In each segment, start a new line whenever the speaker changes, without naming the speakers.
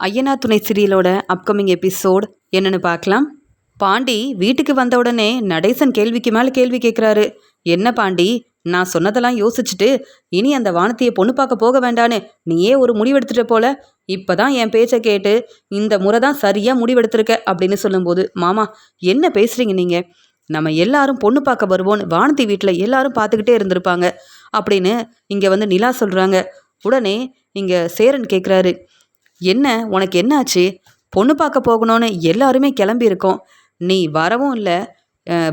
ஐயனா துணை சீரியலோட upcoming episode என்னன்னு பார்க்கலாம். பாண்டி வீட்டுக்கு வந்த உடனே நடேசன் கேள்விக்கு மேலே கேள்வி கேட்குறாரு. என்ன பாண்டி, நான் சொன்னதெல்லாம் யோசிச்சுட்டு இனி அந்த வானத்தியை பொண்ணு பார்க்க போக வேண்டான்னு நீயே ஒரு முடிவெடுத்துட்ட போல. இப்போதான் என் பேச்சை கேட்டு இந்த முறை தான் சரியாக முடிவெடுத்திருக்க அப்படின்னு சொல்லும்போது, மாமா என்ன பேசுகிறீங்க நீங்கள்? நம்ம எல்லாரும் பொண்ணு பார்க்க வருவோன்னு வானதி வீட்டில் எல்லாரும் பார்த்துக்கிட்டே இருந்திருப்பாங்க அப்படின்னு இங்கே வந்து நிலா சொல்கிறாங்க. உடனே இங்கே சேரன் கேட்குறாரு, என்ன உனக்கு என்ன ஆச்சு? பொண்ணு பார்க்க போகணும்னு எல்லாருமே கிளம்பியிருக்கோம், நீ வரவும் இல்லை,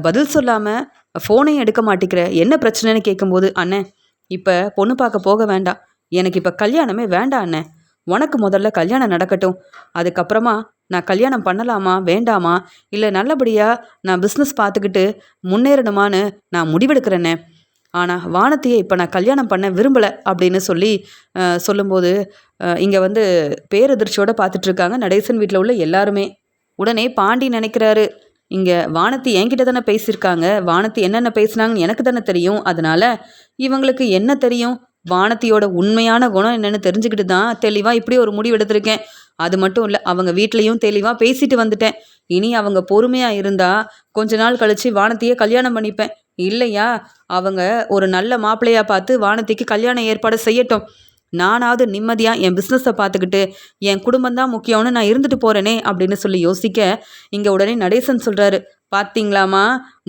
பதில் சொல்லாமல் ஃபோனையும் எடுக்க மாட்டேங்கிற, என்ன பிரச்சனைன்னு கேட்கும்போது, அண்ணே இப்போ பொண்ணு பார்க்க போக வேண்டாம், எனக்கு இப்போ கல்யாணமே வேண்டாம் அண்ணே, உனக்கு முதல்ல கல்யாணம் நடக்கட்டும், அதுக்கப்புறமா நான் கல்யாணம் பண்ணலாமா வேண்டாமா, இல்லை நல்லபடியாக நான் பிஸ்னஸ் பார்த்துக்கிட்டு முன்னேறணுமான்னு நான் முடிவெடுக்கிறேன்னே. ஆனால் வானத்தையே இப்போ நான் கல்யாணம் பண்ண விரும்பலை அப்படின்னு சொல்லும்போது இங்கே வந்து பேரதிர்ச்சியோடு பார்த்துட்ருக்காங்க நடேசன் வீட்டில் உள்ள எல்லாருமே. உடனே பாண்டி நினைக்கிறாரு, இங்கே வானத்தி என்கிட்ட தானே பேசியிருக்காங்க, வானத்தி என்னென்ன பேசுனாங்கன்னு எனக்கு தானே தெரியும், அதனால் இவங்களுக்கு என்ன தெரியும், வானத்தியோட உண்மையான குணம் என்னென்னு தெரிஞ்சுக்கிட்டு தான் தெளிவாக இப்படி ஒரு முடிவு எடுத்திருக்கேன். அது மட்டும் இல்லை, அவங்க வீட்லேயும் தெளிவாக பேசிட்டு வந்துட்டேன். இனி அவங்க பொறுமையாக இருந்தால் கொஞ்ச நாள் கழித்து வானத்தையே கல்யாணம் பண்ணிப்பேன். இல்லையா அவங்க ஒரு நல்ல மாப்பிள்ளையாக பார்த்து வானத்திக்கு கல்யாணம் ஏற்பாடு செய்யட்டும், நானாவது நிம்மதியாக என் பிஸ்னஸை பார்த்துக்கிட்டு என் குடும்பம்தான் முக்கியம்னு நான் இருந்துட்டு போகிறேனே அப்படின்னு சொல்லி யோசிக்க, இங்கே உடனே நடேசன் சொல்கிறாரு, பார்த்தீங்களாமா,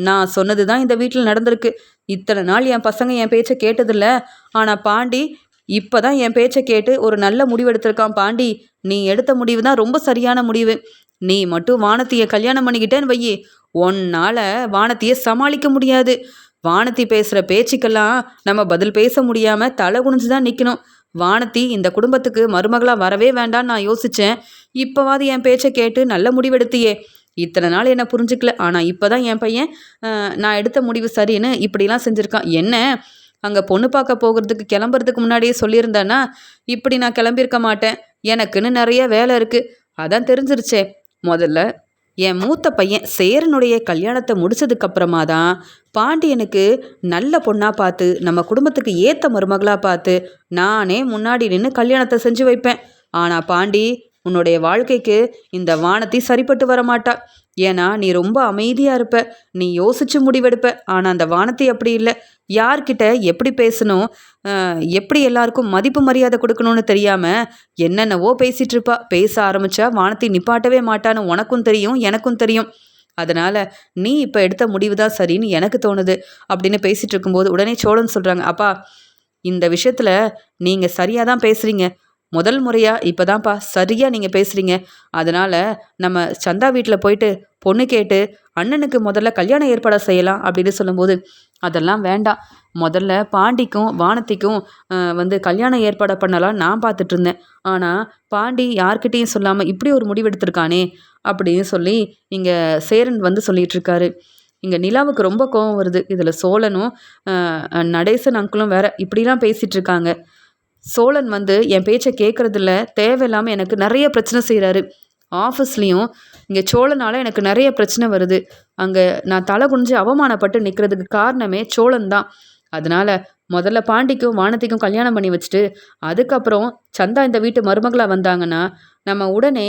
நான் சொன்னது தான் இந்த வீட்டில் நடந்திருக்கு. இத்தனை நாள் என் பசங்க என் பேச்சை கேட்டதில்ல, ஆனால் பாண்டி இப்போ தான் என் பேச்சை கேட்டு ஒரு நல்ல முடிவு எடுத்திருக்கான். பாண்டி, நீ எடுத்த முடிவு தான் ரொம்ப சரியான முடிவு. நீ மட்டும் வானத்தியை கல்யாணம் பண்ணிக்கிட்டேன்னு வையி, உன்னால் வானத்தியை சமாளிக்க முடியாது. வானத்தி பேசுகிற பேச்சுக்கெல்லாம் நம்ம பதில் பேச முடியாமல் தலை குனிஞ்சு தான் நிற்கணும். வானத்தி இந்த குடும்பத்துக்கு மருமகளாக வரவே வேண்டான்னு நான் யோசித்தேன். இப்போவாது என் பேச்சை கேட்டு நல்ல முடிவெடுத்தியே. இத்தனை நாள் என்னை புரிஞ்சிக்கல, ஆனால் இப்போ தான் என் பையன் நான் எடுத்த முடிவு சரின்னு இப்படிலாம் செஞ்சுருக்கான். என்ன அங்கே பொண்ணு பார்க்க போகிறதுக்கு கிளம்புறதுக்கு முன்னாடியே சொல்லியிருந்தானா இப்படி நான் கிளம்பியிருக்க மாட்டேன். எனக்குன்னு நிறைய வேலை இருக்குது, அதான் தெரிஞ்சிருச்சே. முதல்ல என் மூத்த பையன் சேரனுடைய கல்யாணத்தை முடிச்சதுக்கப்புறமா தான் பாண்டியனுக்கு நல்ல பொண்ணாக பார்த்து நம்ம குடும்பத்துக்கு ஏற்ற மருமகளாக பார்த்து நானே முன்னாடி நின்று கல்யாணத்தை செஞ்சு வைப்பேன். ஆனால் பாண்டி, உன்னுடைய வாழ்க்கைக்கு இந்த வானத்தி சரிப்பட்டு வரமாட்டா. ஏன்னா நீ ரொம்ப அமைதியாக இருப்ப, நீ யோசிச்சு முடிவெடுப்ப. ஆனால் அந்த வானத்தி அப்படி இல்லை. யார்கிட்ட எப்படி பேசணும், எப்படி எல்லாருக்கும் மதிப்பு மரியாதை கொடுக்கணும்னு தெரியாமல் என்னென்னவோ பேசிகிட்டு இருப்பா. பேச ஆரம்பித்தா வானத்தி நிப்பாட்டவே மாட்டான்னு உனக்கும் தெரியும், எனக்கும் தெரியும். அதனால் நீ இப்போ எடுத்த முடிவு தான் சரின்னு எனக்கு தோணுது அப்படின்னு பேசிகிட்டு இருக்கும்போது உடனே சோழன் சொல்கிறாங்க, அப்பா இந்த விஷயத்தில் நீங்கள் சரியாக தான் பேசுகிறீங்க. முதல் முறையாக இப்போ தான்ப்பா சரியாக நீங்கள் பேசுகிறீங்க. அதனால் நம்ம சந்தா வீட்டில் போயிட்டு பொண்ணு கேட்டு அண்ணனுக்கு முதல்ல கல்யாணம் ஏற்பாடு செய்யலாம் அப்படின்னு சொல்லும்போது, அதெல்லாம் வேண்டாம், முதல்ல பாண்டிக்கும் வானத்திக்கும் வந்து கல்யாணம் ஏற்பாடு பண்ணலாம் நான் பார்த்துட்டு இருந்தேன். ஆனால் பாண்டி யார்கிட்டையும் சொல்லாமல் இப்படி ஒரு முடிவெடுத்திருக்கானே அப்படின்னு சொல்லி இங்கே சேரன் வந்து சொல்லிகிட்டு இருக்காரு. இங்கே நிலாவுக்கு ரொம்ப கோபம் வருது. இதில் சோழனும் நடேசன் அங்கிளும் வேற இப்படிலாம் பேசிகிட்டு இருக்காங்க. சோழன் வந்து என் பேச்சை கேட்குறதில்ல, தேவையில்லாமல் எனக்கு நிறைய பிரச்சனை செய்கிறாரு. ஆஃபீஸ்லேயும் இங்கே சோழனால் எனக்கு நிறைய பிரச்சனை வருது. அங்கே நான் தலை குனிஞ்சு அவமானப்பட்டு நிற்கிறதுக்கு காரணமே சோழன் தான். அதனால் முதல்ல பாண்டிக்கும் வானத்திக்கும் கல்யாணம் பண்ணி வச்சுட்டு அதுக்கப்புறம் சந்தா இந்த வீட்டு மருமகளாக வந்தாங்கன்னா நம்ம உடனே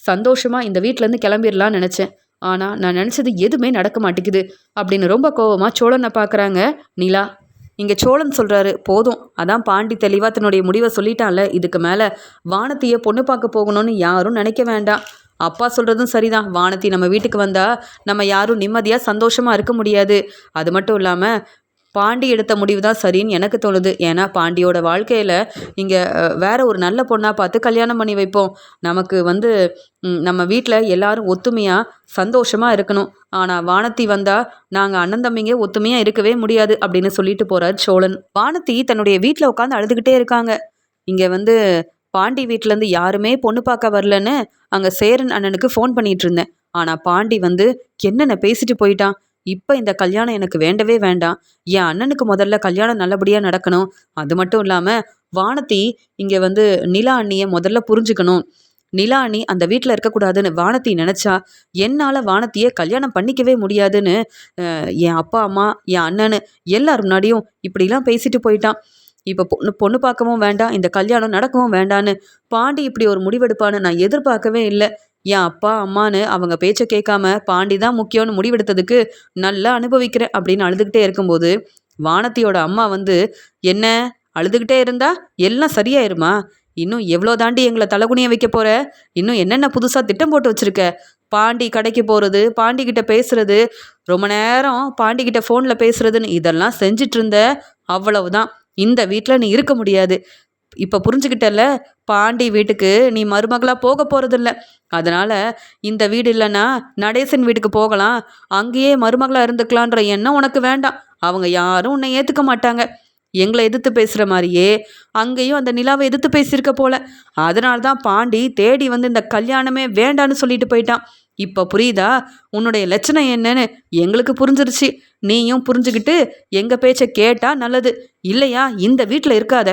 சந்தோஷமாக இந்த வீட்டிலேருந்து கிளம்பிடலான்னு நினச்சேன். ஆனால் நான் நினச்சது எதுவுமே நடக்க மாட்டேங்குது அப்படின்னு ரொம்ப கோபமாக சோழனை பார்க்குறாங்க நிலா. இங்கே சோழன் சொல்கிறாரு, போதும், அதான் பாண்டி தெளிவாக தன்னுடைய முடிவை சொல்லிட்டான்ல, இதுக்கு மேலே வானத்தியை பொண்ணு பார்க்க போகணும்னு யாரும் நினைக்க வேண்டாம். அப்பா சொல்கிறதும் சரிதான், வானத்தி நம்ம வீட்டுக்கு வந்தால் நம்ம யாரும் நிம்மதியாக சந்தோஷமாக இருக்க முடியாது. அது மட்டும் இல்லாமல் பாண்டி எடுத்த முடிவு தான் சரின்னு எனக்கு தோணுது. ஏன்னா பாண்டியோட வாழ்க்கையில் இங்கே வேற ஒரு நல்ல பொண்ணாக பார்த்து கல்யாணம் பண்ணி வைப்போம். நமக்கு வந்து நம்ம வீட்டில் எல்லாரும் ஒத்துமையாக சந்தோஷமாக இருக்கணும். ஆனால் வானத்தி வந்தால் நாங்கள் அண்ணன் தம்பிங்க ஒத்துமையாக இருக்கவே முடியாது அப்படின்னு சொல்லிட்டு போகிறார் சோழன். வானத்தி தன்னுடைய வீட்டில் உட்காந்து அழுதுகிட்டே இருக்காங்க. இங்கே வந்து பாண்டி வீட்டிலேருந்து யாருமே பொண்ணு பார்க்க வரலன்னு அங்கே சேரன் அண்ணனுக்கு ஃபோன் பண்ணிகிட்டு இருந்தேன். ஆனால் பாண்டி வந்து என்னென்ன பேசிட்டு போயிட்டான். இப்போ இந்த கல்யாணம் எனக்கு வேண்டவே வேண்டாம், என் அண்ணனுக்கு முதல்ல கல்யாணம் நல்லபடியாக நடக்கணும். அது மட்டும் இல்லாமல் வானத்தி இங்கே வந்து நிலா அண்ணியை முதல்ல புரிஞ்சுக்கணும். நிலா அண்ணி அந்த வீட்டில் இருக்கக்கூடாதுன்னு வானத்தி நினச்சா என்னால் வானத்தியை கல்யாணம் பண்ணிக்கவே முடியாதுன்னு என் அப்பா அம்மா என் அண்ணனு எல்லார் முன்னாடியும் இப்படிலாம் பேசிட்டு போயிட்டான். இப்போ பொண்ணு பொண்ணு பார்க்கவும் வேண்டாம், இந்த கல்யாணம் நடக்கவும் வேண்டான்னு பாண்டி இப்படி ஒரு முடிவெடுப்பான்னு நான் எதிர்பார்க்கவே இல்லை. என் அப்பா அம்மான்னு அவங்க பேச்சை கேட்காம பாண்டி தான் முக்கியம்னு முடிவெடுத்ததுக்கு நல்லா அனுபவிக்கிறேன் அப்படின்னு அழுதுகிட்டே இருக்கும்போது வானதியோட அம்மா வந்து, என்ன அழுதுகிட்டே இருந்தா எல்லாம் சரியாயிருமா? இன்னும் எவ்வளோ தாண்டி எங்களை தலகுனிய வைக்க போற? இன்னும் என்னென்ன புதுசாக திட்டம் போட்டு வச்சிருக்க? பாண்டி கடைக்கு போகிறது, பாண்டி கிட்ட பேசுறது, ரொம்ப நேரம் பாண்டி கிட்ட ஃபோனில் பேசுறதுன்னு இதெல்லாம் செஞ்சிட்டு இருந்த, அவ்வளவுதான். இந்த வீட்டில் நீ இருக்க முடியாது. இப்போ புரிஞ்சுக்கிட்டல, பாண்டி வீட்டுக்கு நீ மருமகளாக போக போகிறதில்ல. அதனால் இந்த வீடு இல்லைன்னா நடேசன் வீட்டுக்கு போகலாம், அங்கேயே மருமகளாக இருந்துக்கலான்ற எண்ணம் உனக்கு வேண்டாம். அவங்க யாரும் உன்னை ஏற்றுக்க மாட்டாங்க. எங்களை எதிர்த்து பேசுகிற மாதிரியே அங்கேயும் அந்த நிலாவை எதிர்த்து பேசியிருக்க போல. அதனால தான் பாண்டி தேடி வந்து இந்த கல்யாணமே வேண்டான்னு சொல்லிட்டு போயிட்டான். இப்போ புரியுதா உன்னுடைய லட்சணம் என்னன்னு? எங்களுக்கு புரிஞ்சிருச்சு. நீயும் புரிஞ்சுக்கிட்டு எங்கள் பேச்சை கேட்டா நல்லது, இல்லையா இந்த வீட்டில் இருக்காத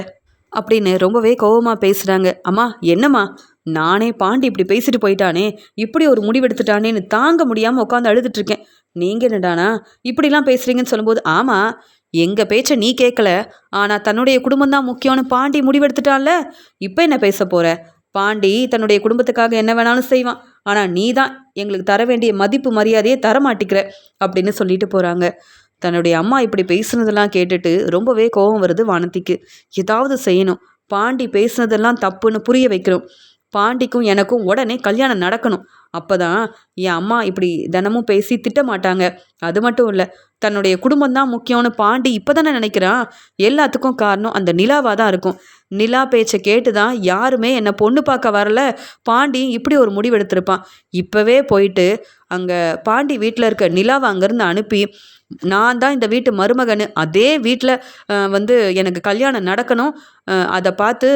அப்படின்னு ரொம்பவே கோவமாக பேசுகிறாங்க. அம்மா என்னம்மா, நானே பாண்டி இப்படி பேசிட்டு போயிட்டானே, இப்படி ஒரு முடிவெடுத்துட்டானேன்னு தாங்க முடியாமல் உட்காந்து அழுதுட்ருக்கேன். நீங்கள் என்னடானா இப்படிலாம் பேசுகிறீங்கன்னு சொல்லும்போது, ஆமாம் எங்கள் பேச்சை நீ கேட்கல, ஆனால் தன்னுடைய குடும்பம்தான் முக்கியம்னு பாண்டி முடிவெடுத்துட்டான்ல, இப்போ என்ன பேச போகிற? பாண்டி தன்னுடைய குடும்பத்துக்காக என்ன வேணாலும் செய்வான், ஆனால் நீ தான் எங்களுக்கு தர வேண்டிய மதிப்பு மரியாதையே தரமாட்டிக்கிற அப்படின்னு சொல்லிட்டு போகிறாங்க. தன்னுடைய அம்மா இப்படி பேசுனதெல்லாம் கேட்டுட்டு ரொம்பவே கோபம் வருது வானதிக்கு. ஏதாவது செய்யணும், பாண்டி பேசுனதெல்லாம் தப்புன்னு புரிய வைக்கணும். பாண்டிக்கும் எனக்கும் உடனே கல்யாணம் நடக்கணும். அப்போ தான் என் அம்மா இப்படி தினமும் பேசி திட்ட மாட்டாங்க. அது மட்டும் இல்லை, தன்னுடைய குடும்பம்தான் முக்கியம்னு பாண்டி இப்போ தானே நினைக்கிறான். எல்லாத்துக்கும் காரணம் அந்த நிலாவாக தான் இருக்கும். நிலா பேச்சை கேட்டு தான் யாருமே என்னை பொண்ணு பார்க்க வரல, பாண்டி இப்படி ஒரு முடிவு எடுத்திருப்பான். இப்போவே போயிட்டு அங்கே பாண்டி வீட்டில் இருக்க நிலாவை அங்கேருந்து அனுப்பி, நான் தான் இந்த வீட்டு மருமகன்னு அதே வீட்டில் வந்து எனக்கு கல்யாணம் நடக்கணும், அதை பார்த்து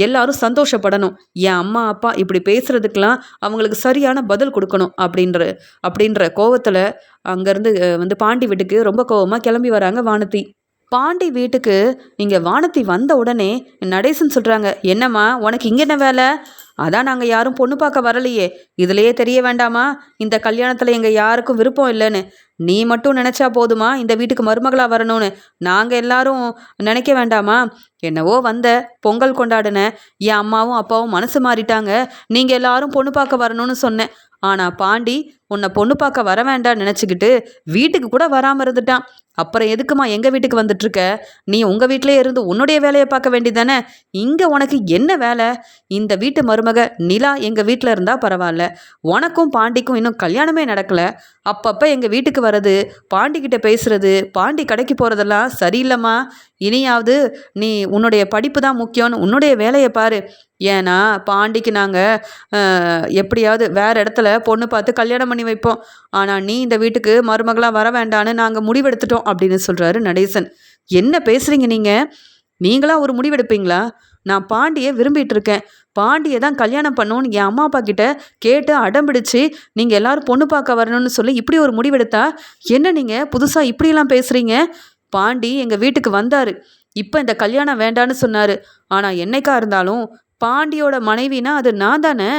எல்லாரும் சந்தோஷப்படணும். என் அம்மா அப்பா இப்படி பேசுகிறதுக்கெலாம் அவங்களுக்கு சரியான பதில் கொடுக்கணும் அப்படின்ற கோவத்தில் அங்கேருந்து வந்து பாண்டி வீட்டுக்கு ரொம்ப கோவமாக கிளம்பி வராங்க வானதி. பாண்டி வீட்டுக்கு இங்கே வானதி வந்த உடனே நடேசன் சொல்கிறாங்க, என்னம்மா உனக்கு இங்கே என்ன வேலை? அதான் நாங்கள் யாரும் பொண்ணு பார்க்க வரலையே, இதுலையே தெரிய வேண்டாமா இந்த கல்யாணத்தில் எங்கள் யாருக்கும் விருப்பம் இல்லைன்னு? நீ மட்டும் நினச்சா போதுமா இந்த வீட்டுக்கு மருமகளாக வரணும்னு? நாங்கள் எல்லாரும் நினைக்க வேண்டாமா? என்னவோ வந்த பொங்கல் கொண்டாடின, என் அம்மாவும் அப்பாவும் மனசு மாறிட்டாங்க, நீங்கள் எல்லாரும் பொண்ணு பார்க்க வரணும்னு சொன்னேன். ஆனால் பாண்டி உன்னை பொண்ணு பார்க்க வர வேண்டாம் நினச்சிக்கிட்டு வீட்டுக்கு கூட வராமல் இருந்துட்டான். அப்புறம் எதுக்குமா எங்கள் வீட்டுக்கு வந்துட்டுருக்க? நீ உங்கள் வீட்டிலே இருந்து உன்னுடைய வேலையை பார்க்க வேண்டியதானே? இங்கே உனக்கு என்ன வேலை? இந்த வீட்டு மருமக நிலா எங்கள் வீட்டில் இருந்தால் பரவாயில்ல, உனக்கும் பாண்டிக்கும் இன்னும் கல்யாணமே நடக்கலை. அப்பப்போ எங்கள் வீட்டுக்கு வர்றது, பாண்டிக்கிட்ட பேசுகிறது, பாண்டி கடைக்கு போகிறதெல்லாம் சரியில்லைம்மா. இனியாவது நீ உன்னுடைய படிப்பு தான் முக்கியம்னு உன்னுடைய வேலையை பாரு. ஏன்னா பாண்டிக்கு நாங்கள் எப்படியாவது வேறு இடத்துல பொண்ணு பார்த்து கல்யாணம் பண்ணி வைப்போம். ஆனால் நீ இந்த வீட்டுக்கு மருமகளாக வர வேண்டான்னு நாங்கள் முடிவெடுத்துட்டோம் அப்படின்னு சொல்கிறாரு நடேசன். என்ன பேசுகிறீங்க நீங்கள்? நீங்களா ஒரு முடிவெடுப்பீங்களா? நான் பாண்டியை விரும்பிகிட்டு இருக்கேன், பாண்டியை தான் கல்யாணம் பண்ணோன்னு என் அம்மா அப்பா கிட்ட கேட்டு அடம்பிடிச்சு நீங்கள் எல்லோரும் பொண்ணு பார்க்க வரணும்னு சொல்லி இப்படி ஒரு முடிவெடுத்தா என்ன நீங்கள் புதுசாக இப்படியெல்லாம் பேசுகிறீங்க? பாண்டி எங்கள் வீட்டுக்கு வந்தார், இப்போ இந்த கல்யாணம் வேண்டான்னு சொன்னார். ஆனால் என்னைக்கா இருந்தாலும் பாண்டியோட மனைவினா அது நான் தானே.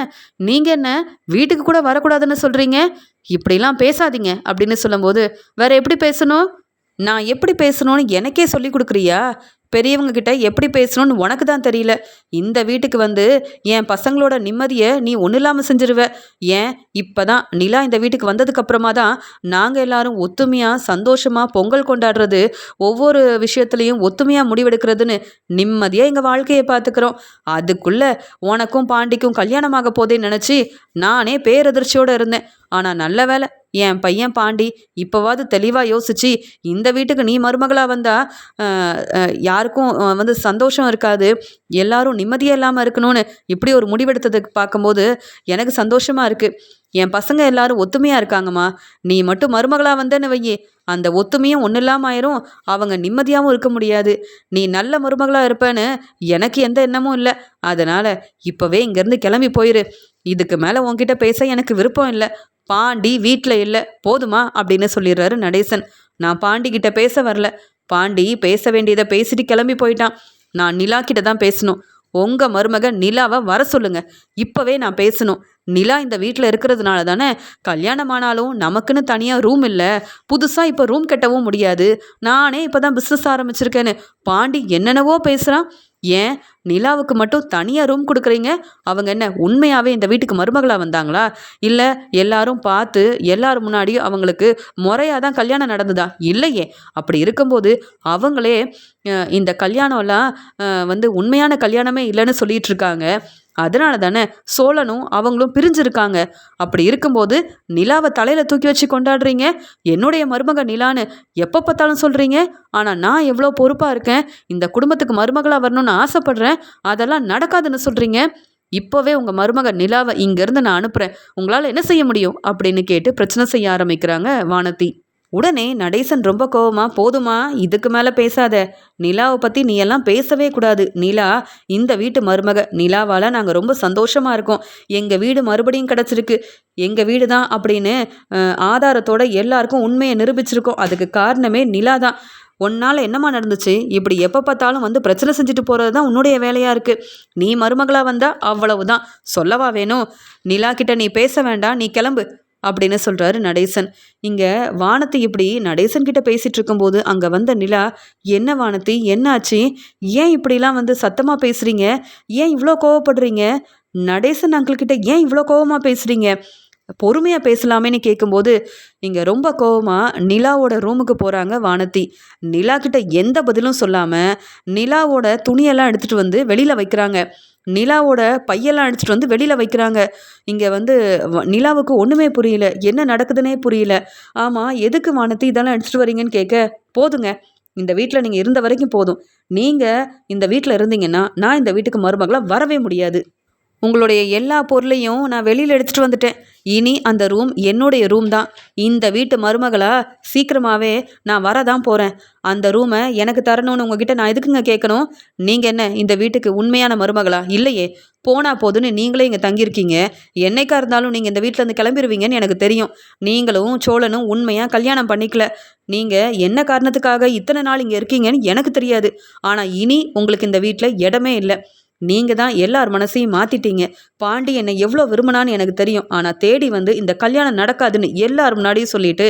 நீங்கள் என்ன வீட்டுக்கு கூட வரக்கூடாதுன்னு சொல்கிறீங்க? இப்படிலாம் பேசாதீங்க அப்படின்னு சொல்லும்போது, வேற எப்படி பேசணும்? நான் எப்படி பேசணும்னு எனக்கே சொல்லி கொடுக்குறியா? பெரியவங்க கிட்ட எப்படி பேசணும்னு உனக்கு தான் தெரியல. இந்த வீட்டுக்கு வந்து என் பசங்களோட நிம்மதியை நீ ஒன்றும் இல்லாமல் செஞ்சிருவ. ஏன் இப்போ தான் நிலா இந்த வீட்டுக்கு வந்ததுக்கப்புறமா தான் நாங்கள் எல்லாரும் ஒத்துமையாக சந்தோஷமாக பொங்கல் கொண்டாடுறது, ஒவ்வொரு விஷயத்துலையும் ஒத்துமையாக முடிவெடுக்கிறதுன்னு நிம்மதியாக எங்கள் வாழ்க்கையை பார்த்துக்கிறோம். அதுக்குள்ளே உனக்கும் பாண்டிக்கும் கல்யாணமாக போதேன்னு நினச்சி நானே பேரதிர்ச்சியோடு இருந்தேன். ஆனால் நல்ல வேலை, என் பையன் பாண்டி இப்போவாது தெளிவாக யோசிச்சு இந்த வீட்டுக்கு நீ மருமகளாக வந்தால் யாருக்கும் வந்து சந்தோஷம் இருக்காது, எல்லாரும் நிம்மதியாக இல்லாமல் இருக்கணும்னு இப்படி ஒரு முடிவெடுத்ததுக்கு பார்க்கும்போது எனக்கு சந்தோஷமாக இருக்குது. என் பசங்க எல்லாரும் ஒத்துமையாக இருக்காங்கம்மா. நீ மட்டும் மருமகளாக வந்தேன்னு வையே, அந்த ஒத்துமையும் ஒன்றும் இல்லாமல் ஆயிரும், அவங்க நிம்மதியாகவும் இருக்க முடியாது. நீ நல்ல மருமகளாக இருப்பேன்னு எனக்கு எந்த எண்ணமும் இல்லை. அதனால் இப்போவே இங்கேருந்து கிளம்பி போயிரு. இதுக்கு மேலே உன்கிட்ட பேச எனக்கு விருப்பம் இல்லை. பாண்டி வீட்டில் இல்லை, போதுமா அப்படின்னு சொல்லிடுறாரு நடேசன். நான் பாண்டிக்கிட்ட பேச வரல, பாண்டி பேச வேண்டியதை பேசிட்டு கிளம்பி போயிட்டான். நான் நிலா கிட்ட தான் பேசணும். உங்கள் மருமக நிலாவை வர சொல்லுங்க. இப்போவே நான் பேசணும். நிலா இந்த வீட்டில் இருக்கிறதுனால தானே கல்யாணம் ஆனாலும் நமக்குன்னு தனியாக ரூம் இல்லை, புதுசாக இப்போ ரூம் கட்டவும் முடியாது, நானே இப்போ தான் பிஸ்னஸ் ஆரம்பிச்சிருக்கேன்னு பாண்டி என்னென்னவோ பேசுகிறான். ஏன் நிலாவுக்கு மட்டும் தனியாக ரூம் கொடுக்குறீங்க? அவங்க என்ன உண்மையாகவே இந்த வீட்டுக்கு மருமகளாக வந்தாங்களா? இல்லை எல்லாரும் பார்த்து எல்லாரும் முன்னாடி அவங்களுக்கு முறையாக தான் கல்யாணம் நடந்ததா? இல்லையே. அப்படி இருக்கும்போது அவங்களே இந்த கல்யாணம்லாம் உண்மையான கல்யாணமே இல்லைன்னு சொல்லிட்டு இருக்காங்க. அதனால தானே சோழனும் அவங்களும் பிரிஞ்சிருக்காங்க. அப்படி இருக்கும்போது நிலாவை தலையில் தூக்கி வச்சு கொண்டாடுறீங்க. என்னுடைய மருமக நிலான்னு எப்போ பார்த்தாலும் சொல்கிறீங்க. ஆனால் நான் எவ்வளோ பொறுப்பாக இருக்கேன், இந்த குடும்பத்துக்கு மருமகளாக வரணும்னு ஆசைப்பட்றேன், அதெல்லாம் நடக்காதுன்னு சொல்கிறீங்க. இப்போவே உங்கள் மருமக நிலாவை இங்கேருந்து நான் அனுப்புகிறேன், உங்களால் என்ன செய்ய முடியும் அப்படின்னு கேட்டு பிரச்சனை செய்ய ஆரம்பிக்கிறாங்க வானதி. உடனே நடேசன் ரொம்ப கோவமா, போதுமா, இதுக்கு மேலே பேசாத, நிலாவை பற்றி நீ எல்லாம் பேசவே கூடாது. நிலா இந்த வீட்டு மருமக, நிலாவால் நாங்கள் ரொம்ப சந்தோஷமாக இருக்கோம், எங்கள் வீடு மறுபடியும் கிடச்சிருக்கு, எங்கள் வீடு தான் அப்படின்னு ஆதாரத்தோட எல்லாருக்கும் உண்மையை நிரூபிச்சிருக்கோம். அதுக்கு காரணமே நிலா தான். உன்னால் என்னம்மா நடந்துச்சு? இப்படி எப்போ பார்த்தாலும் பிரச்சனை செஞ்சுட்டு போகிறது தான் உன்னுடைய வேலையாக இருக்குது. நீ மருமகளாக வந்தால் அவ்வளவுதான். சொல்லவா வேணும்? நிலா கிட்ட நீ பேச வேண்டாம், நீ கிளம்பு அப்படின்னு சொல்கிறாரு நடேசன். இங்கே வானதி இப்படி நடேசன் கிட்ட பேசிகிட்டு இருக்கும்போது அங்கே வந்த நிலா, என்ன வானதி, என்னாச்சு? ஏன் இப்படிலாம் சத்தமாக பேசுகிறீங்க? ஏன் இவ்வளோ கோவப்படுறீங்க? நடேசன் அங்கிள்கிட்ட ஏன் இவ்வளோ கோவமாக பேசுகிறீங்க? பொறுமையாக பேசலாமேன்னு கேட்கும்போது இங்கே ரொம்ப கோவமாக நிலாவோட ரூமுக்கு போகிறாங்க வானதி. நிலா கிட்ட எந்த பதிலும் சொல்லாமல் நிலாவோட துணியெல்லாம் எடுத்துகிட்டு வெளியில் வைக்கிறாங்க. நிலாவோட பையெல்லாம் அடிச்சுட்டு வெளியில் வைக்கிறாங்க. இங்கே நிலாவுக்கு ஒன்றுமே புரியல, என்ன நடக்குதுன்னே புரியல. ஆமாம், எதுக்கு வானதி இதெல்லாம் எடுத்துகிட்டு வரீங்கன்னு கேட்க, போதுங்க, இந்த வீட்டில் நீங்கள் இருந்த வரைக்கும் போதும். நீங்கள் இந்த வீட்டில் இருந்தீங்கன்னா நான் இந்த வீட்டுக்கு மருமகளாக வரவே முடியாது. உங்களுடைய எல்லா பொருளையும் நான் வெளியில் எடுத்துகிட்டு வந்துட்டேன். இனி அந்த ரூம் என்னுடைய ரூம் தான். இந்த வீட்டு மருமகளாக சீக்கிரமாகவே நான் வரதான் போகிறேன். அந்த ரூமை எனக்கு தரணும்னு உங்ககிட்ட நான் எதுக்குங்க கேட்கணும்? நீங்கள் என்ன இந்த வீட்டுக்கு உண்மையான மருமகளா? இல்லையே. போனால் போதுன்னு நீங்களே இங்கே தங்கியிருக்கீங்க. என்னைக்கா இருந்தாலும் நீங்கள் இந்த வீட்டிலேருந்து கிளம்பிடுவீங்கன்னு எனக்கு தெரியும். நீங்களும் சோழனும் உண்மையாக கல்யாணம் பண்ணிக்கல. நீங்கள் என்ன காரணத்துக்காக இத்தனை நாள் இங்கே இருக்கீங்கன்னு எனக்கு தெரியாது. ஆனால் இனி உங்களுக்கு இந்த வீட்டில் இடமே இல்லை. நீங்கள் தான் எல்லார் மனசையும் மாற்றிட்டீங்க. பாண்டி என்னை எவ்வளோ விரும்பினான்னு எனக்கு தெரியும். ஆனால் தேடி இந்த கல்யாணம் நடக்காதுன்னு எல்லார் முன்னாடியும் சொல்லிட்டு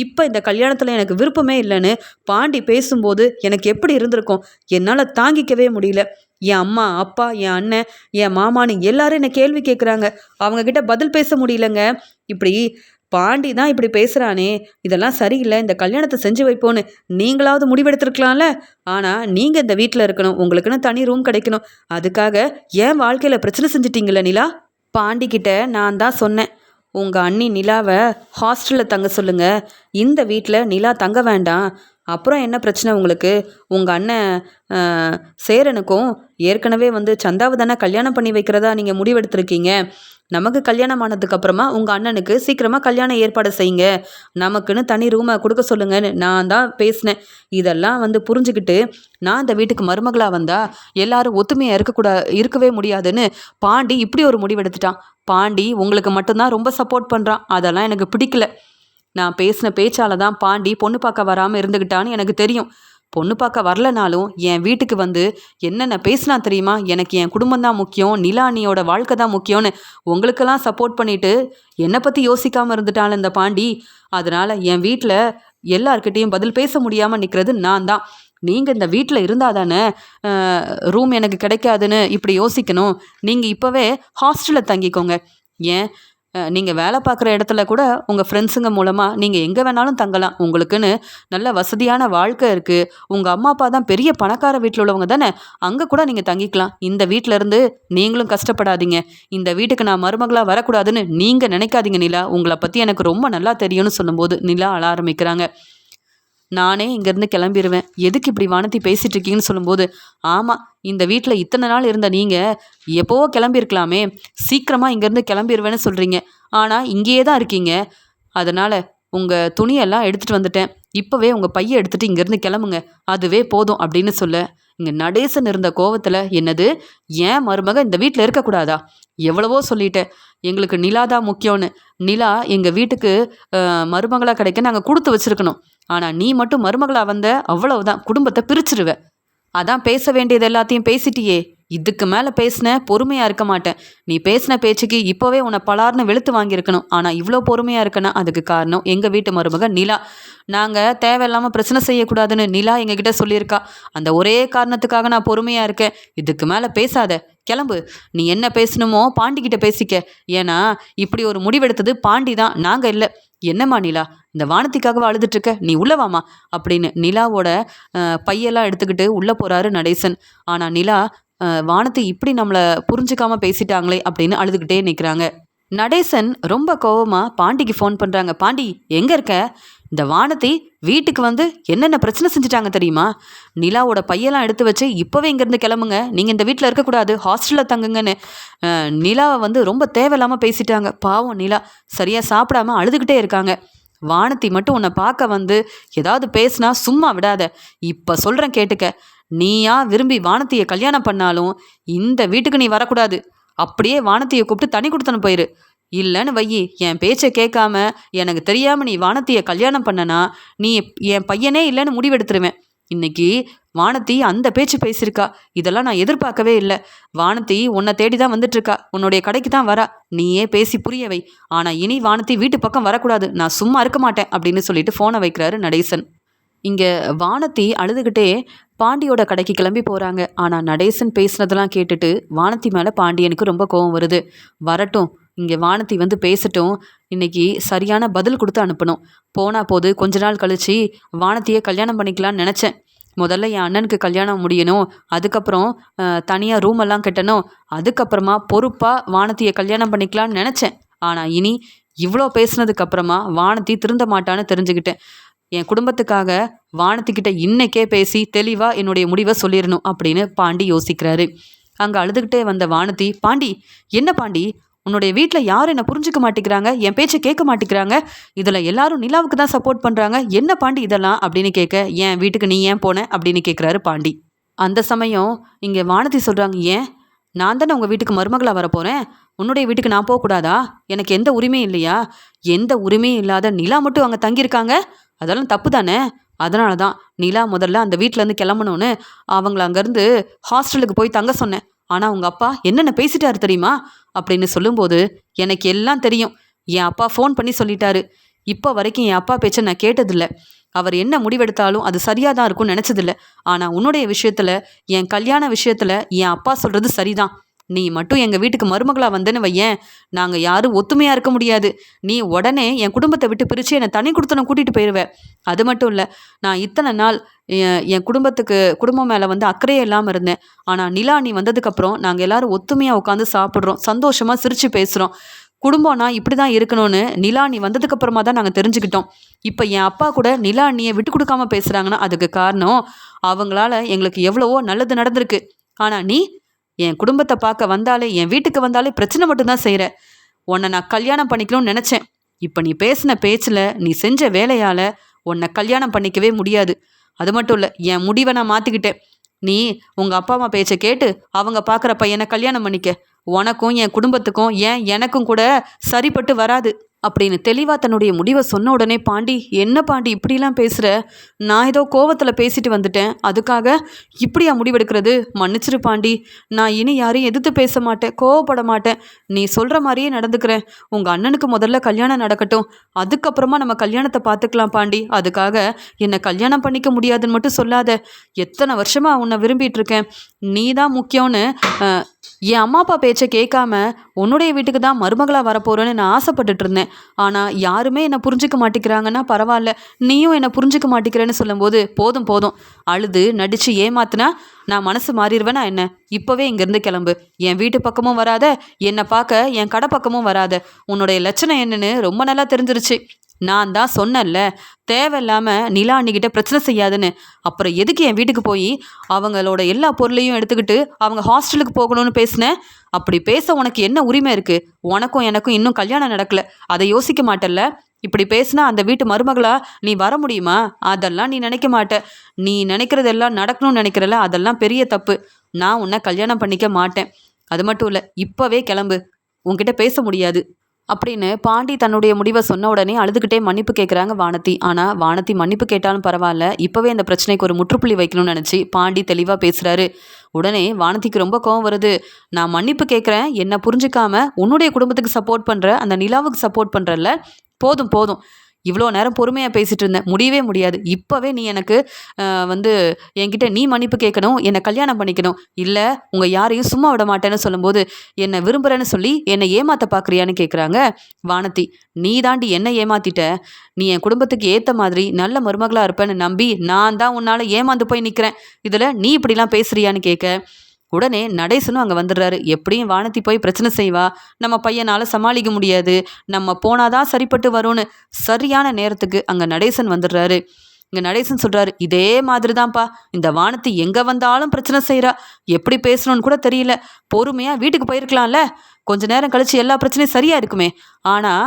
இப்போ இந்த கல்யாணத்தில் எனக்கு விருப்பமே இல்லைன்னு பாண்டி பேசும்போது எனக்கு எப்படி இருந்திருக்கும்? என்னால் தாங்கிக்கவே முடியல. என் அம்மா, அப்பா, என் அண்ணன், என் மாமான்னு எல்லாரும் என்னை கேள்வி கேட்குறாங்க. அவங்கக்கிட்ட பதில் பேச முடியலங்க. இப்படி பாண்டி தான் இப்படி பேசுகிறானே, இதெல்லாம் சரியில்லை, இந்த கல்யாணத்தை செஞ்சு வைப்போன்னு நீங்களாவது முடிவெடுத்துருக்கலாம்ல. ஆனால் நீங்கள் இந்த வீட்டில் இருக்கணும், உங்களுக்குன்னு தனி ரூம் கிடைக்கணும். அதுக்காக என் வாழ்க்கையில் பிரச்சனை செஞ்சிட்டிங்களே நிலா. பாண்டிக்கிட்ட நான் தான் சொன்னேன், உங்கள் அண்ணி நிலாவை ஹாஸ்டலில் தங்க சொல்லுங்கள், இந்த வீட்டில் நிலா தங்க வேண்டாம். அப்புறம் என்ன பிரச்சனை உங்களுக்கு? உங்கள் அண்ணன் சேரனுக்கும் ஏற்கனவே சந்தாவை தானே கல்யாணம் பண்ணி வைக்கிறதா நீங்கள் முடிவெடுத்திருக்கீங்க. நமக்கு கல்யாணம் ஆனதுக்கப்புறமா உங்கள் அண்ணனுக்கு சீக்கிரமாக கல்யாணம் ஏற்பாடு செய்யுங்க, நமக்குன்னு தனி ரூமை கொடுக்க சொல்லுங்கன்னு நான் தான் பேசினேன். இதெல்லாம் புரிஞ்சுக்கிட்டு நான் இந்த வீட்டுக்கு மருமகளாக வந்தால் எல்லாரும் ஒத்துமையாக இருக்கவே முடியாதுன்னு பாண்டி இப்படி ஒரு முடிவெடுத்துட்டான். பாண்டி உங்களுக்கு மட்டும்தான் ரொம்ப சப்போர்ட் பண்ணுறான். அதெல்லாம் எனக்கு பிடிக்கல. நான் பேசின பேச்சால தான் பாண்டி பொண்ணு பார்க்க வராமல் இருந்துக்கிட்டான்னு எனக்கு தெரியும். பொண்ணு பார்க்க வரலனாலும் என் வீட்டுக்கு என்னென்ன பேசினா தெரியுமா? எனக்கு என் குடும்பம் தான் முக்கியம், நிலானியோட வாழ்க்கை தான் முக்கியம்னு உங்களுக்கெல்லாம் சப்போர்ட் பண்ணிவிட்டு என்னை பற்றி யோசிக்காமல் இருந்துட்டாள் இந்த பாண்டி. அதனால் என் வீட்டில் எல்லார்கிட்டேயும் பதில் பேச முடியாமல் நிற்கிறது நான் தான். நீங்கள் இந்த வீட்டில் இருந்தால் தானே ரூம் எனக்கு கிடைக்காதுன்னு இப்படி யோசிக்கணும். நீங்கள் இப்போவே ஹாஸ்டலில் தங்கிக்கோங்க. ஏன் நீங்கள் வேலை பார்க்குற இடத்துல கூட உங்கள் ஃப்ரெண்ட்ஸுங்க மூலமாக நீங்கள் எங்கே வேணாலும் தங்கலாம். உங்களுக்குன்னு நல்ல வசதியான வாழ்க்கை இருக்குது. உங்கள் அம்மா அப்பா தான் பெரிய பணக்கார வீட்டில் உள்ளவங்க தானே, அங்கே கூட நீங்கள் தங்கிக்கலாம். இந்த வீட்டிலேருந்து நீங்களும் கஷ்டப்படாதீங்க. இந்த வீட்டுக்கு நான் மருமகளாக வரக்கூடாதுன்னு நீங்கள் நினைக்காதீங்க நிலா. உங்களை பற்றி எனக்கு ரொம்ப நல்லா தெரியும்னு சொல்லும்போது நிலா அழ ஆரம்பிக்கிறாங்க. நானே இங்கேருந்து கிளம்பிடுவேன், எதுக்கு இப்படி வானதி பேசிகிட்டு இருக்கீங்கன்னு சொல்லும்போது, ஆமாம், இந்த வீட்டில் இத்தனை நாள் இருந்த நீங்கள் எப்போவோ கிளம்பியிருக்கலாமே, சீக்கிரமாக இங்கேருந்து கிளம்பிடுவேன்னு சொல்கிறீங்க. ஆனால் இங்கேயே தான் இருக்கீங்க. அதனால் உங்கள் துணியெல்லாம் எடுத்துகிட்டு வந்துட்டேன். இப்போவே உங்கள் பையை எடுத்துகிட்டு இங்கேருந்து கிளம்புங்க, அதுவே போதும் அப்படின்னு சொல்ல, இங்கே நடேசன் இருந்த கோவத்தில், என்னது ஏன் மருமக இந்த வீட்டில் இருக்கக்கூடாதா? எவ்வளவோ சொல்லிட்டேன், எங்களுக்கு நிலா தான் முக்கியம்னு. நிலா எங்கள் வீட்டுக்கு மருமகளாக கிடைக்க நாங்கள் கொடுத்து வச்சுருக்கணும். ஆனால் நீ மட்டும் மருமகளாக வந்த, அவ்வளவுதான், குடும்பத்தை பிரிச்சிருவ. அதான் பேச வேண்டியது எல்லாத்தையும் பேசிட்டியே, இதுக்கு மேலே பேசின பொறுமையாக இருக்க மாட்டேன். நீ பேசின பேச்சுக்கு இப்போவே உன்னை பலார்னு வெளுத்து வாங்கியிருக்கணும். ஆனால் இவ்வளோ பொறுமையாக இருக்கேன்னா அதுக்கு காரணம் எங்கள் வீட்டு மருமக நிலா. நாங்கள் தேவையில்லாமல் பிரச்சனை செய்யக்கூடாதுன்னு நிலா எங்ககிட்ட சொல்லியிருக்கா. அந்த ஒரே காரணத்துக்காக நான் பொறுமையாக இருக்கேன். இதுக்கு மேலே பேசாத, கிளம்பு. நீ என்ன பேசணுமோ பாண்டிக்கிட்ட பேசிக்க. ஏன்னா இப்படி ஒரு முடிவெடுத்தது பாண்டி தான், நாங்கள் இல்லை. என்னம்மா நிலா, இந்த வானத்திக்காகவா அழுதுட்ருக்க? நீ உள்ளவாமா அப்படின்னு நிலாவோட பையெல்லாம் எடுத்துக்கிட்டு உள்ளே போகிறாரு நடேசன். ஆனால் நிலா வானத்தை இப்படி நம்மளை புரிஞ்சுக்காம பேசிட்டாங்களே அப்படின்னு அழுதுகிட்டே நிற்கிறாங்க. நடேசன் ரொம்ப கோவமா பாண்டிக்கு ஃபோன் பண்ணுறாங்க. பாண்டி எங்கே இருக்க? இந்த வானத்தை வீட்டுக்கு வந்து என்னென்ன பிரச்சனை செஞ்சுட்டாங்க தெரியுமா? நிலாவோட பையெல்லாம் எடுத்து வச்சு இப்போவே இங்கேருந்து கிளம்புங்க, நீங்கள் இந்த வீட்டில் இருக்கக்கூடாது, ஹாஸ்டலில் தங்குங்கன்னு நிலாவை வந்து ரொம்ப தேவையில்லாமல் பேசிட்டாங்க. பாவம் நிலா சரியாக சாப்பிடாம அழுதுகிட்டே இருக்காங்க. வானத்தி மட்டும் உன்னை பார்க்க வந்து ஏதாவது பேசுனா சும்மா விடாத. இப்போ சொல்கிறேன் கேட்டுக்க. நீயா விரும்பி வானத்தியை கல்யாணம் பண்ணாலும் இந்த வீட்டுக்கு நீ வரக்கூடாது. அப்படியே வானத்தியை கூப்பிட்டு தனி கொடுத்தனு போயிரு. இல்லைன்னு வையி, என் பேச்சை கேட்காம எனக்கு தெரியாமல் நீ வானத்தியை கல்யாணம் பண்ணனா நீ என் பையனே இல்லைன்னு முடிவெடுத்துருவேன். இன்னைக்கு வானத்தி அந்த பேச்சு பேசியிருக்கா. இதெல்லாம் நான் எதிர்பார்க்கவே இல்லை. வானத்தி உன்னை தேடி தான் வந்துட்டுருக்கா, உன்னுடைய கடைக்கு தான் வரா. நீயே பேசி புரியவை. ஆனால் இனி வானத்தி வீட்டு பக்கம் வரக்கூடாது. நான் சும்மா இருக்க மாட்டேன் அப்படின்னு சொல்லிட்டு ஃபோனை வைக்கிறாரு நடேசன். இங்கே வானத்தி அழுதுகிட்டே பாண்டியோட கடைக்கு கிளம்பி போகிறாங்க. ஆனால் நடேசன் பேசுனதெல்லாம் கேட்டுட்டு வானத்தி மேலே பாண்டியனுக்கு ரொம்ப கோவம் வருது. வரட்டும், இங்கே வானத்தி வந்து பேசட்டும். இன்னைக்கு சரியான பதில் கொடுத்து அனுப்பணும். போனால் போது கொஞ்ச நாள் கழிச்சு வானத்தியை கல்யாணம் பண்ணிக்கலான்னு நினச்சேன். முதல்ல என் அண்ணனுக்கு கல்யாணம் முடியணும், அதுக்கப்புறம் தனியாக ரூம் எல்லாம் கட்டணும், அதுக்கப்புறமா பொறுப்பாக வானத்தியை கல்யாணம் பண்ணிக்கலான்னு நினச்சேன். ஆனால் இனி இவ்வளோ பேசுனதுக்கப்புறமா வானத்தி திருந்த மாட்டான்னு தெரிஞ்சுக்கிட்டேன். என் குடும்பத்துக்காக வானத்திக்கிட்ட இன்னைக்கே பேசி தெளிவாக என்னுடைய முடிவை சொல்லிடணும் அப்படின்னு பாண்டி யோசிக்கிறாரு. அங்கே அழுதுகிட்டே வந்த வானத்தி, பாண்டி என்ன பாண்டி, உன்னுடைய வீட்டில் யாரும் என்னை புரிஞ்சுக்க மாட்டேங்கிறாங்க, என் பேச்சை கேட்க மாட்டேங்கிறாங்க, இதில் எல்லாரும் நிலாவுக்கு தான் சப்போர்ட் பண்ணுறாங்க, என்ன பாண்டி இதெல்லாம் அப்படின்னு கேட்க, என் வீட்டுக்கு நீ ஏன் போன அப்படின்னு கேட்குறாரு பாண்டி. அந்த சமயம் இங்கே வானத்தி சொல்கிறாங்க, ஏன் நான் தானே உங்கள் வீட்டுக்கு மருமகளாக வரப்போகிறேன், உன்னுடைய வீட்டுக்கு நான் போகக்கூடாதா? எனக்கு எந்த உரிமையும் இல்லையா? எந்த உரிமையும் இல்லாத நிலா மட்டும் அங்கே தங்கியிருக்காங்க, அதெல்லாம் தப்பு தானே? அதனால தான் நிலா முதல்ல அந்த வீட்டிலேருந்து கிளம்பணுன்னு அவங்கள அங்கேருந்து ஹாஸ்டலுக்கு போய் தங்க சொன்னேன். ஆனால் உங்கள் அப்பா என்னென்ன பேசிட்டாரு தெரியுமா அப்படின்னு சொல்லும்போது, எனக்கு எல்லாம் தெரியும். என் அப்பா ஃபோன் பண்ணி சொல்லிட்டாரு. இப்போ வரைக்கும் என் அப்பா பேச்சை நான் கேட்டதில்லை. அவர் என்ன முடிவெடுத்தாலும் அது சரியாக தான் இருக்கும்னு நினச்சதில்லை. ஆனால் உன்னுடைய விஷயத்தில், என் கல்யாண விஷயத்தில் என் அப்பா சொல்கிறது சரிதான். நீ மட்டும் எங்கள் வீட்டுக்கு மருமகளாக வந்தேன்னு வையேன், நாங்கள் யாரும் ஒத்துமையாக இருக்க முடியாது. நீ உடனே என் குடும்பத்தை விட்டு பிரித்து என்னை தனி கொடுத்தன கூட்டிகிட்டு போயிடுவேன். அது மட்டும் இல்லை, நான் இத்தனை நாள் என் குடும்பம் மேலே வந்து அக்கறையே இல்லாமல் இருந்தேன். ஆனால் நிலா நீ வந்ததுக்கப்புறம் நாங்கள் எல்லோரும் ஒத்துமையாக உட்காந்து சாப்பிட்றோம், சந்தோஷமாக சிரித்து பேசுகிறோம். குடும்பம்னா இப்படி தான் இருக்கணும்னு நிலா நீ வந்ததுக்கப்புறமா தான் நாங்கள் தெரிஞ்சுக்கிட்டோம். இப்போ என் அப்பா கூட நிலா நீயை விட்டு கொடுக்காம பேசுகிறாங்கன்னா அதுக்கு காரணம் அவங்களால எங்களுக்கு எவ்வளவோ நல்லது நடந்திருக்கு. ஆனால் நீ என் குடும்பத்தை பார்க்க வந்தாலே, என் வீட்டுக்கு வந்தாலே பிரச்சனை மட்டும்தான் செய்கிற. உன்னை நான் கல்யாணம் பண்ணிக்கணும்னு நினச்சேன். இப்போ நீ பேசின பேச்சில், நீ செஞ்ச வேலையால் உன்னை கல்யாணம் பண்ணிக்கவே முடியாது. அது மட்டும் இல்லை, என் முடிவை நான் மாற்றிக்கிட்டேன். நீ உங்கள் அப்பா அம்மா பேச்சை கேட்டு அவங்க பார்க்குற பையனை கல்யாணம் பண்ணிக்க. உனக்கும் என் குடும்பத்துக்கும் எனக்கும் கூட சரிப்பட்டு வராது அப்படின்னு தெளிவாக தன்னுடைய முடிவை சொன்ன உடனே பாண்டி, என்ன பாண்டி இப்படிலாம் பேசுகிற? நான் ஏதோ கோவத்தில் பேசிட்டு வந்துட்டேன், அதுக்காக இப்படியா முடிவெடுக்கிறது? மன்னிச்சிரு பாண்டி, நான் இனி யாரையும் எதிர்த்து பேச மாட்டேன், கோவப்பட மாட்டேன், நீ சொல்கிற மாதிரியே நடந்துக்கிறேன். உங்கள் அண்ணனுக்கு முதல்ல கல்யாணம் நடக்கட்டும், அதுக்கப்புறமா நம்ம கல்யாணத்தை பார்த்துக்கலாம் பாண்டி. அதுக்காக என்னை கல்யாணம் பண்ணிக்க முடியாதுன்னு மட்டும் சொல்லாத. எத்தனை வருஷமாக உன்னை விரும்பிட்டு இருக்கேன், நீ தான் முக்கியம்னு. என் அம்மா அப்பா பேச்சை கேட்காம உன்னுடைய வீட்டுக்கு தான் மருமகளாக வரப்போகிறேன்னு நான் ஆசைப்பட்டுட்டு இருந்தேன். ஆனால் யாருமே என்னை புரிஞ்சிக்க மாட்டேங்கிறாங்கன்னா பரவாயில்ல, நீயும் என்னை புரிஞ்சிக்க மாட்டேங்கிறேன்னு சொல்லும்போது போதும் போதும், அழுது நடித்து ஏமாத்தினா நான் மனசு மாறிடுவேனா என்ன? இப்போவே இங்கேருந்து கிளம்பு. என் வீட்டு பக்கமும் வராத, என்னை பார்க்க என் கடை பக்கமும் வராத. உன்னுடைய லட்சணம் என்னன்னு ரொம்ப நல்லா தெரிஞ்சிருச்சு. நான் தான் சொன்னேன்ல, தேவையில்லாமல் நிலா அண்ணிக்கிட்ட பிரச்சனை செய்யாதுன்னு. அப்புறம் எதுக்கு என் வீட்டுக்கு போய் அவங்களோட எல்லா பொருளையும் எடுத்துக்கிட்டு அவங்க ஹாஸ்டலுக்கு போகணும்னு பேசினேன்? அப்படி பேச உனக்கு என்ன உரிமை இருக்குது? உனக்கும் எனக்கும் இன்னும் கல்யாணம் நடக்கலை, அதை யோசிக்க மாட்டல்ல? இப்படி பேசினா அந்த வீட்டு மருமகளா நீ வர முடியுமா? அதெல்லாம் நீ நினைக்க மாட்ட. நீ நினைக்கிறதெல்லாம் நடக்கணும்னு நினைக்கிறல, அதெல்லாம் பெரிய தப்பு. நான் உன்னை கல்யாணம் பண்ணிக்க மாட்டேன். அது மட்டும் இல்லை, இப்போவே கிளம்பு, உன்கிட்ட பேச முடியாது அப்படின்னு பாண்டி தன்னுடைய முடிவை சொன்ன உடனே அழுதுகிட்டே மன்னிப்பு கேட்குறாங்க வானதி. ஆனால் வானதி மன்னிப்பு கேட்டாலும் பரவாயில்ல, இப்போவே அந்த பிரச்சனைக்கு ஒரு முற்றுப்புள்ளி வைக்கணும்னு நினச்சி பாண்டி தெளிவாக பேசுகிறாரு. உடனே வானதிக்கு ரொம்ப கோவம் வருது. நான் மன்னிப்பு கேட்குறேன், என்னை புரிஞ்சுக்காம உன்னுடைய குடும்பத்துக்கு சப்போர்ட் பண்ணுற, அந்த நிலாவுக்கு சப்போர்ட் பண்ணுறல்ல, போதும் போதும், இவ்வளோ நேரம் பொறுமையாக பேசிகிட்டு இருந்தேன், முடியவே முடியாது. இப்போவே நீ எனக்கு வந்து என்கிட்ட நீ மன்னிப்பு கேட்கணும், என்னை கல்யாணம் பண்ணிக்கணும், இல்லை உங்கள் யாரையும் சும்மா விட மாட்டேன்னு சொல்லும்போது என்னை விரும்புகிறேன்னு சொல்லி என்னை ஏமாற்ற பார்க்குறியான்னு கேட்குறாங்க வானதி. நீ தாண்டி என்னை ஏமாத்திட்ட, நீ என் குடும்பத்துக்கு ஏற்ற மாதிரி நல்ல மருமகளாக இருப்பேன்னு நம்பி நான் தான் உன்னால் ஏமாந்து போய் நிற்கிறேன், இதில் நீ இப்படிலாம் பேசுறியான்னு கேட்க உடனே நடேசனும் அங்கே வந்துடுறாரு. எப்படியும் வானதி போய் பிரச்சனை செய்வா, நம்ம பையனால் சமாளிக்க முடியாது, நம்ம போனாதான் சரிப்பட்டு வரும்னு சரியான நேரத்துக்கு அங்கே நடேசன் வந்துடுறாரு. இங்கே நடேசன் சொல்கிறாரு, இதே மாதிரி தான்ப்பா இந்த வானதி எங்கே வந்தாலும் பிரச்சனை செய்கிறா, எப்படி பேசணும்னு கூட தெரியல, பொறுமையாக வீட்டுக்கு போயிருக்கலாம்ல, கொஞ்ச நேரம் கழிச்சு எல்லா பிரச்சனையும் சரியாக இருக்குமே, ஆனால்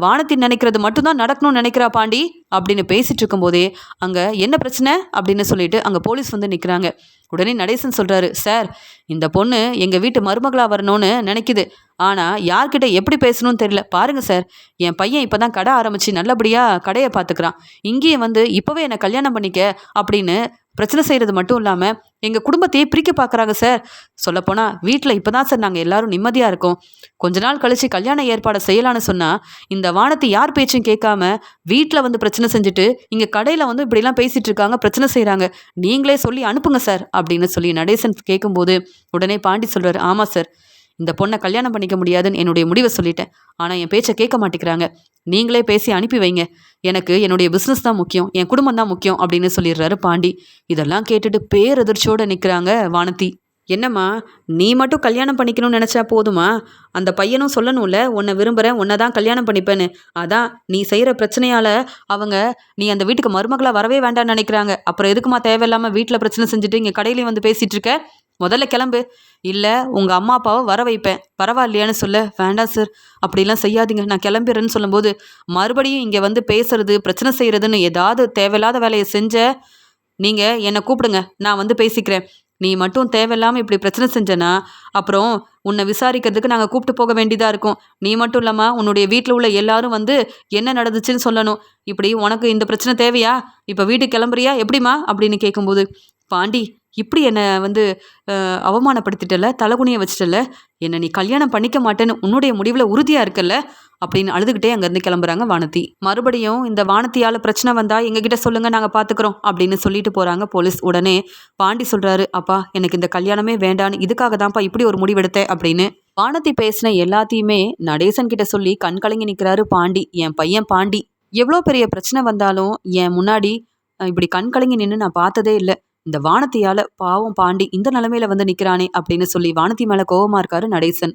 வானத்தி நினைக்கிறது மட்டும்தான் நடக்கணும்னு நினைக்கிறா பாண்டி அப்படின்னு பேசிட்டு இருக்கும்போதே அங்கே என்ன பிரச்சனை அப்படின்னு சொல்லிட்டு அங்கே போலீஸ் வந்து நிற்கிறாங்க. உடனே நடேசன் சொல்கிறாரு, சார் இந்த பொண்ணு எங்கள் வீட்டு மருமகளாக வரணும்னு நினைக்குது, ஆனால் யார்கிட்ட எப்படி பேசணும்னு தெரியல, பாருங்கள் சார், என் பையன் இப்போ தான் கடை ஆரம்பித்து நல்லபடியாக கடையை பார்த்துக்கிறான், இங்கேயும் வந்து இப்போவே என்னை கல்யாணம் பண்ணிக்க அப்படின்னு பிரச்சனை செய்கிறது மட்டும் இல்லாமல் எங்கள் குடும்பத்தையே பிரிக்க பார்க்குறாங்க சார். சொல்லப்போனால் வீட்டில் இப்போ தான் சார் நாங்கள் எல்லாரும் நிம்மதியாக இருக்கோம், கொஞ்ச நாள் கழித்து கல்யாண ஏற்பாடை செய்யலான்னு சொன்னால் இந்த வானத்தை யார் பேச்சும் கேட்காம வீட்டில் வந்து பிரச்சனை செஞ்சுட்டு இங்கே கடையில் வந்து இப்படிலாம் பேசிகிட்டு இருக்காங்க, பிரச்சனை செய்கிறாங்க, நீங்களே சொல்லி அனுப்புங்க சார் அப்படின்னு சொல்லி நடேசன் கேட்கும்போது உடனே பாண்டி சொல்கிறார், ஆமாம் சார், இந்த பொண்ணை கல்யாணம் பண்ணிக்க முடியாதுன்னு என்னுடைய முடிவை சொல்லிட்டேன், ஆனால் என் பேச்சை கேட்க மாட்டேங்கிறாங்க, நீங்களே பேசி அனுப்பி வைங்க, எனக்கு என்னுடைய பிஸ்னஸ் தான் முக்கியம், என் குடும்பம் தான் முக்கியம் அப்படின்னு சொல்லிடுறாரு பாண்டி. இதெல்லாம் கேட்டுட்டு பேரதிர்ச்சியோடு நிற்கிறாங்க வானதி. என்னம்மா, நீ மட்டும் கல்யாணம் பண்ணிக்கணும்னு நினச்சா போதுமா, அந்த பையனும் சொல்லணும்ல உன்னை விரும்புகிறேன், உன்னை தான் கல்யாணம் பண்ணிப்பேன்னு, அதான் நீ செய்கிற பிரச்சனையால் அவங்க நீ அந்த வீட்டுக்கு மருமகளாக வரவே வேண்டாம்னு நினைக்கிறாங்க, அப்புறம் எதுக்குமா தேவையில்லாமல் வீட்டில் பிரச்சனை செஞ்சுட்டு இங்கே கடையிலையும் வந்து பேசிகிட்டு இருக்க, முதல்ல கிளம்பு, இல்லை உங்கள் அம்மா அப்பாவை வர வைப்பேன், பரவாயில்லையான்னு சொல்ல, வேண்டாம் சார் அப்படிலாம் செய்யாதீங்க, நான் கிளம்பிடுறேன்னு சொல்லும்போது மறுபடியும் இங்கே வந்து பேசுறது பிரச்சனை செய்கிறதுன்னு ஏதாவது தேவையில்லாத வேலையை செஞ்ச நீங்கள் என்னை கூப்பிடுங்க, நான் வந்து பேசிக்கிறேன், நீ மட்டும் தேவையில்லாமல் இப்படி பிரச்சனை செஞ்சனா அப்புறம் உன்னை விசாரிக்கிறதுக்கு நாங்கள் கூப்பிட்டு போக வேண்டியதாக இருக்கும், நீ மட்டும் இல்லாமல் உன்னுடைய வீட்டில் உள்ள எல்லாரும் வந்து என்ன நடந்துச்சுன்னு சொல்லணும், இப்படி உனக்கு இந்த பிரச்சனை தேவையா, இப்போ வீட்டுக்கு கிளம்புறியா எப்படிமா அப்படின்னு கேட்கும்போது, பாண்டி இப்படி என்னை வந்து அவமானப்படுத்திட்டல, தலகுனியை வச்சுட்டல, என்னை நீ கல்யாணம் பண்ணிக்க மாட்டேன்னு உன்னுடைய முடிவில் உறுதியாக இருக்கல்ல அப்படின்னு அழுதுகிட்டே அங்கேருந்து கிளம்புறாங்க வானதி. மறுபடியும் இந்த வானத்தியால் பிரச்சனை வந்தால் எங்ககிட்ட சொல்லுங்கள், நாங்கள் பார்த்துக்குறோம் அப்படின்னு சொல்லிட்டு போகிறாங்க போலீஸ். உடனே பாண்டி சொல்கிறாரு, அப்பா எனக்கு இந்த கல்யாணமே வேண்டான்னு இதுக்காக தான்ப்பா இப்படி ஒரு முடிவெடுத்தேன் அப்படின்னு வானதி பேசின எல்லாத்தையுமே நடேசன் கிட்ட சொல்லி கண் கலங்கி நிற்கிறாரு பாண்டி. என் பையன் பாண்டி எவ்வளோ பெரிய பிரச்சனை வந்தாலும் என் முன்னாடி இப்படி கண் கலங்கி நின்று நான் பார்த்ததே இல்லை, இந்த வானத்தியால பாவம் பாண்டி இந்த நிலைமையில வந்து நிற்கிறானே அப்படின்னு சொல்லி வானதி மேலே கோவமா இருக்காரு நடேசன்.